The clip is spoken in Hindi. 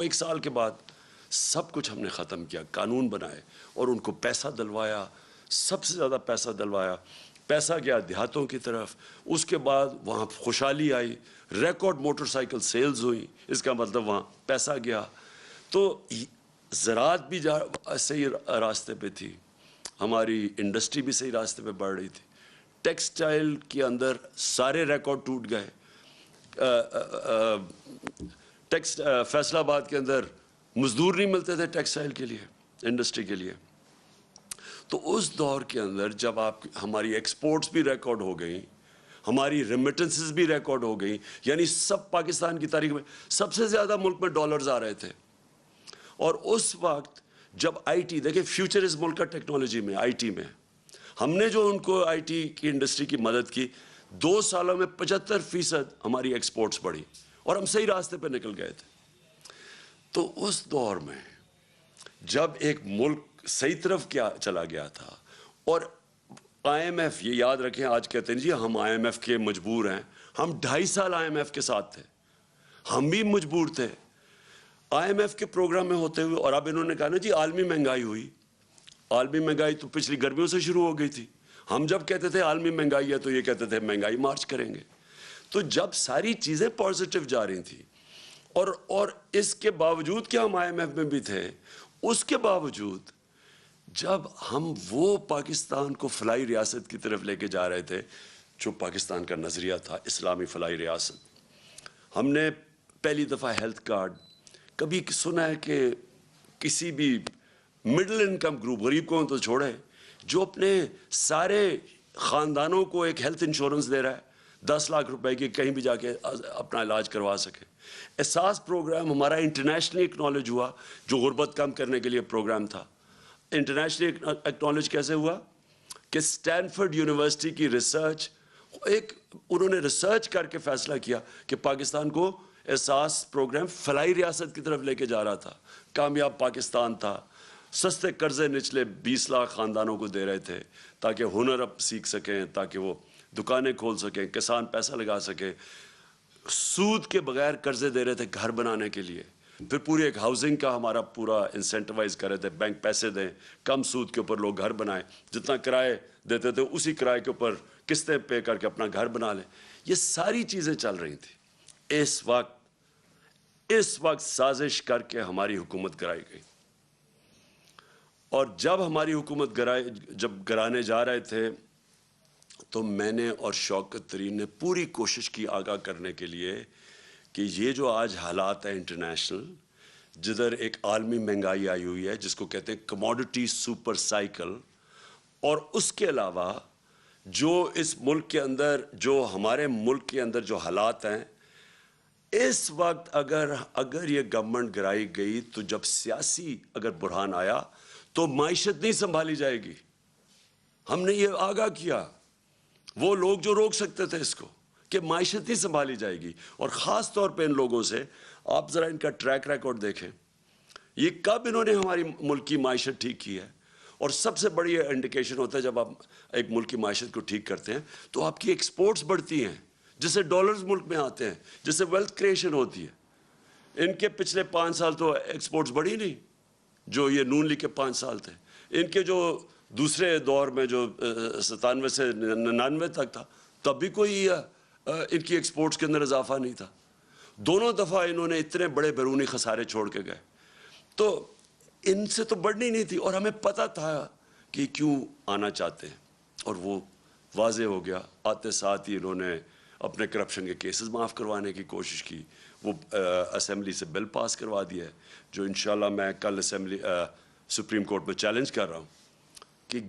एक साल के बाद सब कुछ हमने ख़त्म किया, कानून बनाए और उनको पैसा दिलवाया, सबसे ज़्यादा पैसा दिलवाया। पैसा गया देहातों की तरफ, उसके बाद वहाँ खुशहाली आई, रिकॉर्ड मोटरसाइकिल सेल्स हुई, इसका मतलब वहाँ पैसा गया। तो ज़राअत भी सही रास्ते पे थी, हमारी इंडस्ट्री भी सही रास्ते पे बढ़ रही थी। टेक्सटाइल के अंदर सारे रिकॉर्ड टूट गए। फैसलाबाद के अंदर मजदूर नहीं मिलते थे टेक्सटाइल के लिए, इंडस्ट्री के लिए। तो उस दौर के अंदर जब हमारी एक्सपोर्ट्स भी रिकॉर्ड हो गई, हमारी रेमिटेंसेस भी रिकॉर्ड हो गई, यानी सब पाकिस्तान की तारीख में सबसे ज़्यादा मुल्क में डॉलर्स आ रहे थे। और उस वक्त जब आईटी, देखिए फ्यूचर इस मुल्क का टेक्नोलॉजी में, आईटी में हमने जो उनको आईटी की इंडस्ट्री की मदद की, 2 सालों में 75% हमारी एक्सपोर्ट्स बढ़ी और हम सही रास्ते पर निकल गए थे। तो उस दौर में जब एक मुल्क सही तरफ क्या चला गया था, और आईएमएफ, ये याद रखें, आज कहते हैं जी हम आईएमएफ के मजबूर हैं, हम 2.5 साल आईएमएफ के साथ थे, हम भी मजबूर थे आईएमएफ के प्रोग्राम में होते हुए। और अब इन्होंने कहा ना जी आलमी महंगाई हुई, आलमी महंगाई तो पिछली गर्मियों से शुरू हो गई थी। हम जब कहते थे आलमी महंगाई है तो ये कहते थे महंगाई मार्च करेंगे। तो जब सारी चीज़ें पॉजिटिव जा रही थी और इसके बावजूद कि हम आईएमएफ में भी थे, उसके बावजूद जब हम वो पाकिस्तान को फलाई रियासत की तरफ लेके जा रहे थे जो पाकिस्तान का नज़रिया था, इस्लामी फलाई रियासत। हमने पहली दफ़ा हेल्थ कार्ड, कभी सुना है कि किसी भी मिडिल इनकम ग्रुप, गरीब को तो छोड़े, जो अपने सारे ख़ानदानों को एक हेल्थ इंश्योरेंस दे रहा है 10 लाख रुपए की, कहीं भी जाके अपना इलाज करवा सके। एहसास प्रोग्राम हमारा इंटरनेशनली एक्नॉलेज हुआ, जो गुर्बत कम करने के लिए प्रोग्राम था। इंटरनेशनली एक्नॉलेज कैसे हुआ कि स्टैनफोर्ड यूनिवर्सिटी की रिसर्च, उन्होंने रिसर्च करके फैसला किया कि पाकिस्तान को एहसास प्रोग्राम फलाई रियासत की तरफ लेके जा रहा था। कामयाब पाकिस्तान था, सस्ते कर्जे निचले 20 लाख ख़ानदानों को दे रहे थे ताकि हुनर अब सीख सकें, ताकि वो दुकानें खोल सकें, किसान पैसा लगा सके। सूद के बगैर कर्जे दे रहे थे घर बनाने के लिए। फिर पूरी एक हाउसिंग का हमारा पूरा इंसेंटिवाइज कर रहे थे, बैंक पैसे दें, कम सूद के ऊपर लोग घर बनाएं, जितना किराए देते थे उसी किराए के ऊपर किस्तें पे करके अपना घर बना लें। ये सारी चीज़ें चल रही थी। इस वक्त साजिश करके हमारी हुकूमत गिराई गई। और जब हमारी हुकूमत जब गिराने जा रहे थे तो मैंने और शौकत तरीन ने पूरी कोशिश की आगाह करने के लिए कि ये जो आज हालात है इंटरनेशनल, जिधर एक आलमी महंगाई आई हुई है जिसको कहते हैं कमोडिटी सुपर साइकिल, और उसके अलावा जो इस मुल्क के अंदर, जो हमारे मुल्क के अंदर जो हालात हैं इस वक्त, अगर ये गवर्नमेंट गिराई गई तो जब सियासी अगर बुरहान आया तो माइशत नहीं संभाली जाएगी। हमने ये आगाह किया, वो लोग जो रोक सकते थे इसको, कि माइशत नहीं संभाली जाएगी। और ख़ास तौर पे इन लोगों से आप ज़रा इनका ट्रैक रिकॉर्ड देखें, ये कब इन्होंने हमारी मुल्क की माइशत ठीक की है। और सबसे बड़ी इंडिकेशन होता है जब आप एक मुल्क की माइशत को ठीक करते हैं तो आपकी एक्सपोर्ट्स बढ़ती हैं, जिससे डॉलर्स मुल्क में आते हैं, जिससे वेल्थ क्रिएशन होती है। इनके पिछले 5 साल तो एक्सपोर्ट्स बढ़ी नहीं, जो ये नून लीग के 5 साल थे। इनके जो दूसरे दौर में जो 97 से 99 तक था, तब भी कोई इनकी एक्सपोर्ट्स के अंदर इजाफा नहीं था। दोनों दफ़ा इन्होंने इतने बड़े बैरूनी खसारे छोड़ के गए, तो इनसे तो बढ़नी नहीं थी। और हमें पता था कि क्यों आना चाहते हैं, और वो वाजे हो गया। आते साथ ही इन्होंने अपने करप्शन के केसेस माफ़ करवाने की कोशिश की। वो असेंबली से बिल पास करवा दिया है, जो इंशाल्लाह मैं कल सुप्रीम कोर्ट में चैलेंज कर रहा हूँ कि